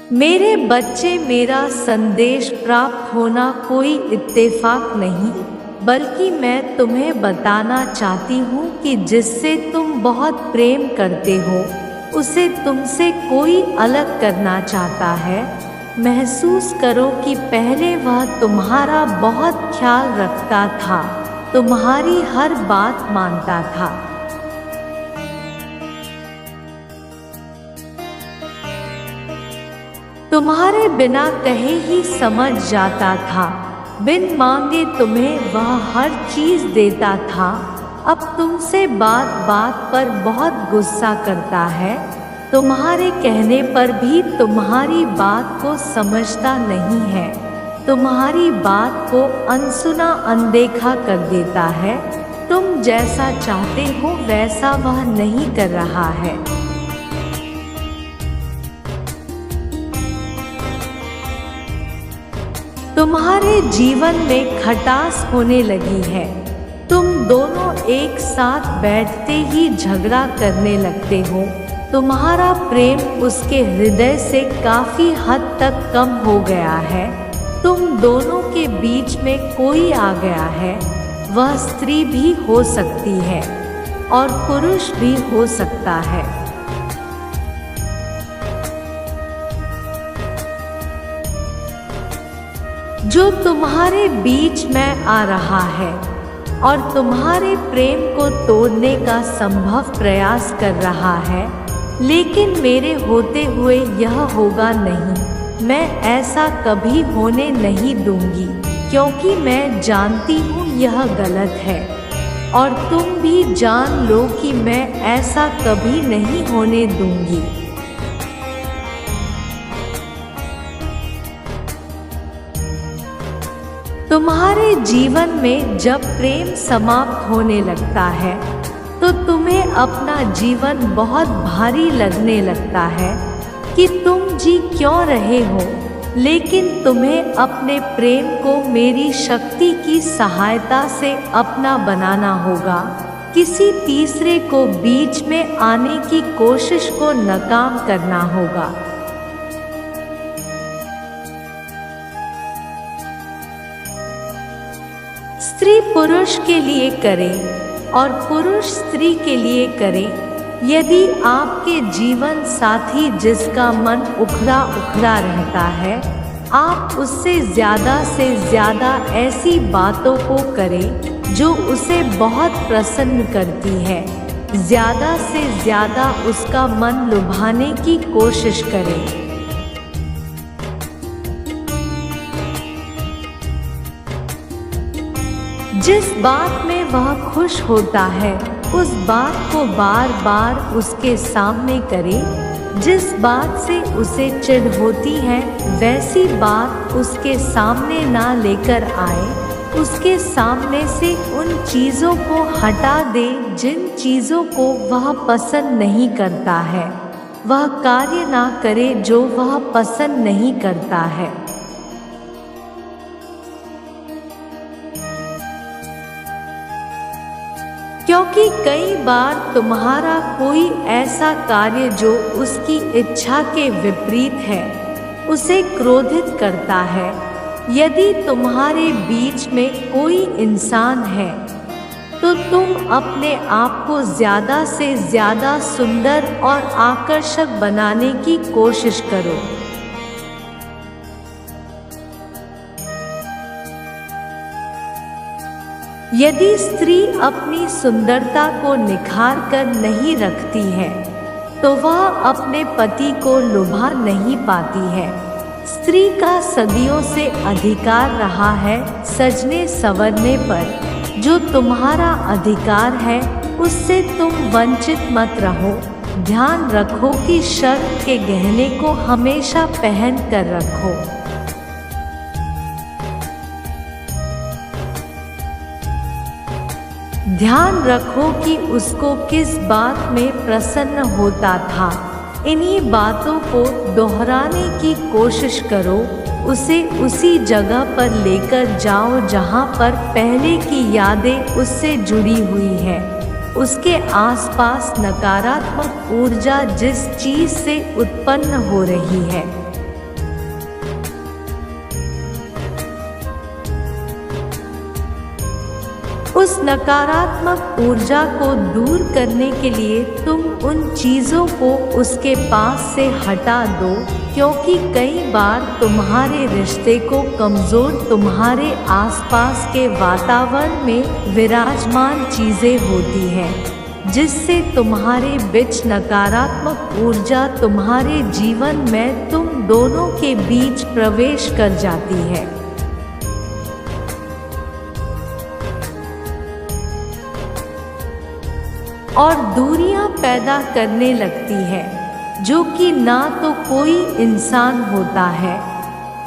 मेरे बच्चे, मेरा संदेश प्राप्त होना कोई इत्तेफाक नहीं, बल्कि मैं तुम्हें बताना चाहती हूँ कि जिससे तुम बहुत प्रेम करते हो उसे तुमसे कोई अलग करना चाहता है। महसूस करो कि पहले वह तुम्हारा बहुत ख्याल रखता था, तुम्हारी हर बात मानता था। तुम्हारे बिना कहे ही समझ जाता था, बिन मांगे तुम्हें वह हर चीज देता था। अब तुमसे बात बात पर बहुत गुस्सा करता है, तुम्हारे कहने पर भी तुम्हारी बात को समझता नहीं है, तुम्हारी बात को अनसुना अनदेखा कर देता है। तुम जैसा चाहते हो वैसा वह नहीं कर रहा है। तुम्हारे जीवन में खटास होने लगी है, तुम दोनों एक साथ बैठते ही झगड़ा करने लगते हो। तुम्हारा प्रेम उसके हृदय से काफी हद तक कम हो गया है। तुम दोनों के बीच में कोई आ गया है। वह स्त्री भी हो सकती है और पुरुष भी हो सकता है। जो तुम्हारे बीच में आ रहा है और तुम्हारे प्रेम को तोड़ने का संभव प्रयास कर रहा है, लेकिन मेरे होते हुए यह होगा नहीं। मैं ऐसा कभी होने नहीं दूंगी, क्योंकि मैं जानती हूँ यह गलत है, और तुम भी जान लो कि मैं ऐसा कभी नहीं होने दूंगी। तुम्हारे जीवन में जब प्रेम समाप्त होने लगता है तो तुम्हें अपना जीवन बहुत भारी लगने लगता है कि तुम जी क्यों रहे हो, लेकिन तुम्हें अपने प्रेम को मेरी शक्ति की सहायता से अपना बनाना होगा। किसी तीसरे को बीच में आने की कोशिश को नाकाम करना होगा। स्त्री पुरुष के लिए करे और पुरुष स्त्री के लिए करे। यदि आपके जीवन साथी जिसका मन उखड़ा उखड़ा रहता है, आप उससे से ज़्यादा ऐसी बातों को करें जो उसे बहुत प्रसन्न करती है। ज़्यादा से ज़्यादा उसका मन लुभाने की कोशिश करें। जिस बात में वह खुश होता है उस बात को बार बार उसके सामने करें। जिस बात से उसे चिढ़ होती है वैसी बात उसके सामने ना लेकर आए। उसके सामने से उन चीज़ों को हटा दे जिन चीज़ों को वह पसंद नहीं करता है। वह कार्य ना करे जो वह पसंद नहीं करता है। क्योंकि कई बार तुम्हारा कोई ऐसा कार्य जो उसकी इच्छा के विपरीत है उसे क्रोधित करता है। यदि तुम्हारे बीच में कोई इंसान है तो तुम अपने आप को ज़्यादा से ज़्यादा सुंदर और आकर्षक बनाने की कोशिश करो। यदि स्त्री अपनी सुंदरता को निखार कर नहीं रखती है तो वह अपने पति को लुभा नहीं पाती है। स्त्री का सदियों से अधिकार रहा है सजने संवरने पर। जो तुम्हारा अधिकार है उससे तुम वंचित मत रहो। ध्यान रखो कि शर्म के गहने को हमेशा पहन कर रखो। ध्यान रखो कि उसको किस बात में प्रसन्न होता था। इन्हीं बातों को दोहराने की कोशिश करो। उसे उसी जगह पर लेकर जाओ जहाँ पर पहले की यादें उससे जुड़ी हुई है। उसके आसपास नकारात्मक ऊर्जा जिस चीज़ से उत्पन्न हो रही है नकारात्मक ऊर्जा को दूर करने के लिए तुम उन चीज़ों को उसके पास से हटा दो, क्योंकि कई बार तुम्हारे रिश्ते को कमज़ोर तुम्हारे आसपास के वातावरण में विराजमान चीज़ें होती हैं, जिससे तुम्हारे बीच नकारात्मक ऊर्जा तुम्हारे जीवन में तुम दोनों के बीच प्रवेश कर जाती है। और दूरियां पैदा करने लगती है, जो कि ना तो कोई इंसान होता है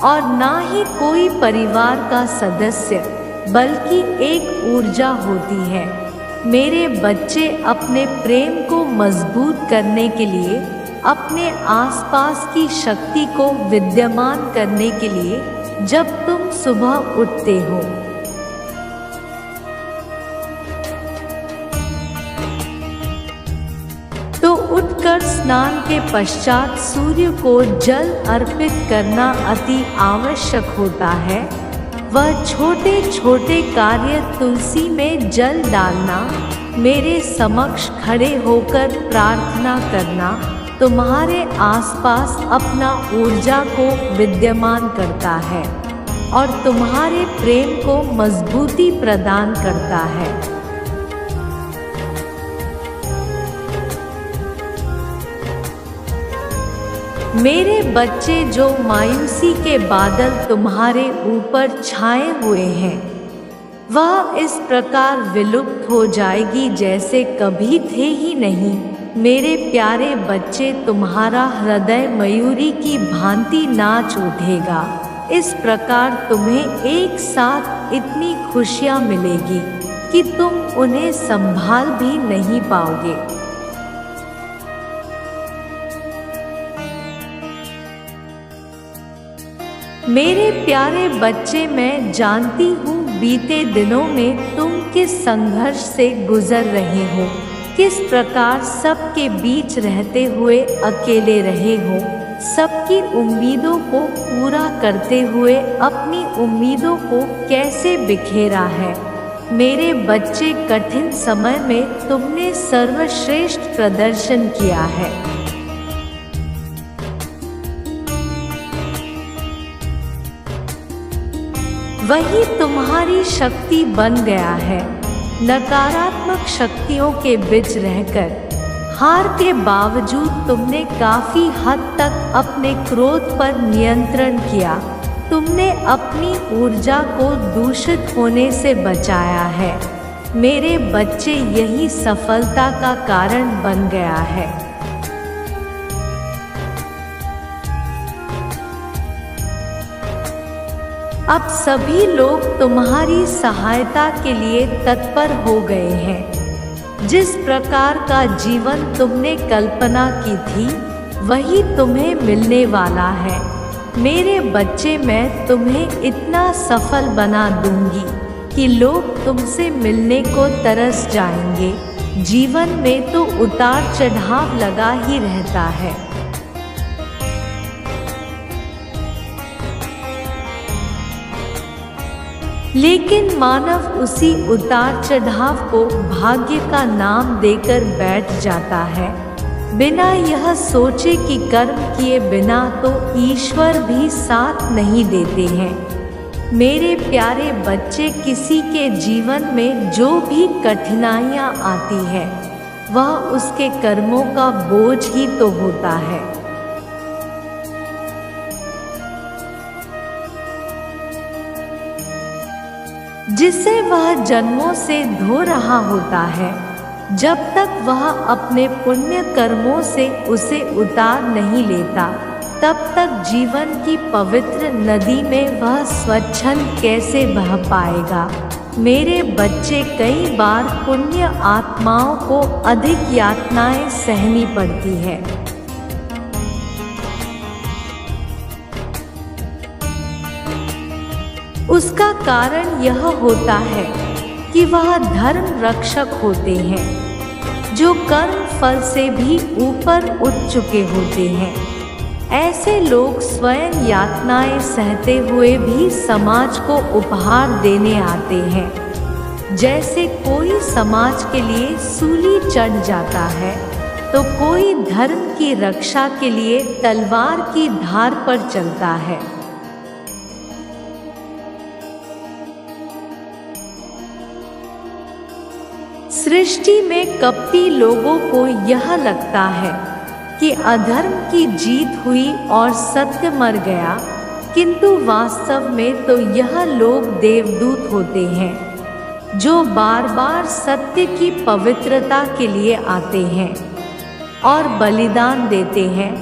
और ना ही कोई परिवार का सदस्य, बल्कि एक ऊर्जा होती है। मेरे बच्चे अपने प्रेम को मजबूत करने के लिए, अपने आसपास की शक्ति को विद्यमान करने के लिए, जब तुम सुबह उठते हो तो उठकर स्नान के पश्चात सूर्य को जल अर्पित करना अति आवश्यक होता है। वह छोटे छोटे कार्य, तुलसी में जल डालना, मेरे समक्ष खड़े होकर प्रार्थना करना, तुम्हारे आसपास अपना ऊर्जा को विद्यमान करता है और तुम्हारे प्रेम को मजबूती प्रदान करता है। मेरे बच्चे, जो मायूसी के बादल तुम्हारे ऊपर छाए हुए हैं, वह इस प्रकार विलुप्त हो जाएगी जैसे कभी थे ही नहीं। मेरे प्यारे बच्चे, तुम्हारा हृदय मयूरी की भांति नाच उठेगा। इस प्रकार तुम्हें एक साथ इतनी खुशियाँ मिलेगी कि तुम उन्हें संभाल भी नहीं पाओगे। मेरे प्यारे बच्चे, मैं जानती हूँ बीते दिनों में तुम किस संघर्ष से गुजर रहे हो, किस प्रकार सबके बीच रहते हुए अकेले रहे हो, सबकी उम्मीदों को पूरा करते हुए अपनी उम्मीदों को कैसे बिखेरा है। मेरे बच्चे, कठिन समय में तुमने सर्वश्रेष्ठ प्रदर्शन किया है। वही तुम्हारी शक्ति बन गया है। नकारात्मक शक्तियों के बीच रहकर, हार के बावजूद तुमने काफी हद तक अपने क्रोध पर नियंत्रण किया। तुमने अपनी ऊर्जा को दूषित होने से बचाया है। मेरे बच्चे, यही सफलता का कारण बन गया है। अब सभी लोग तुम्हारी सहायता के लिए तत्पर हो गए हैं। जिस प्रकार का जीवन तुमने कल्पना की थी, वही तुम्हें मिलने वाला है। मेरे बच्चे, मैं तुम्हें इतना सफल बना दूंगी कि लोग तुमसे मिलने को तरस जाएंगे। जीवन में तो उतार चढ़ाव लगा ही रहता है, लेकिन मानव उसी उतार चढ़ाव को भाग्य का नाम देकर बैठ जाता है, बिना यह सोचे कि कर्म किए बिना तो ईश्वर भी साथ नहीं देते हैं। मेरे प्यारे बच्चे, किसी के जीवन में जो भी कठिनाइयाँ आती है, वह उसके कर्मों का बोझ ही तो होता है। जिसे वह जन्मों से धो रहा होता है। जब तक वह अपने पुण्य कर्मों से उसे उतार नहीं लेता, तब तक जीवन की पवित्र नदी में वह स्वच्छंद कैसे बह पाएगा। मेरे बच्चे, कई बार पुण्य आत्माओं को अधिक यातनाएं सहनी पड़ती है। उसका कारण यह होता है कि वह धर्म रक्षक होते हैं, जो कर्म फल से भी ऊपर उठ चुके होते हैं। ऐसे लोग स्वयं यातनाएं सहते हुए भी समाज को उपहार देने आते हैं। जैसे कोई समाज के लिए सूली चढ़ जाता है तो कोई धर्म की रक्षा के लिए तलवार की धार पर चलता है। सृष्टि में कपटी लोगों को यह लगता है कि अधर्म की जीत हुई और सत्य मर गया, किंतु वास्तव में तो यह लोग देवदूत होते हैं जो बार बार सत्य की पवित्रता के लिए आते हैं और बलिदान देते हैं।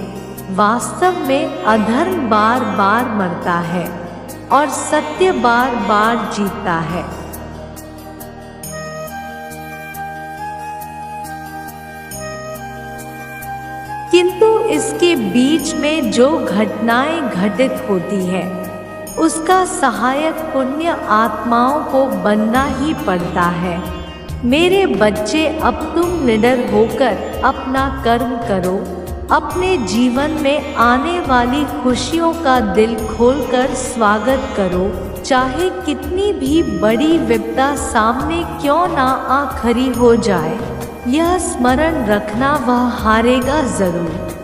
वास्तव में अधर्म बार बार मरता है और सत्य बार बार जीतता है। किंतु इसके बीच में जो घटनाएं घटित होती है उसका सहायक पुण्य आत्माओं को बनना ही पड़ता है। मेरे बच्चे, अब तुम निडर होकर अपना कर्म करो, अपने जीवन में आने वाली खुशियों का दिल खोलकर स्वागत करो, चाहे कितनी भी बड़ी विपदा सामने क्यों ना आ खड़ी हो जाए। यह स्मरण रखना, वह हारेगा जरूर।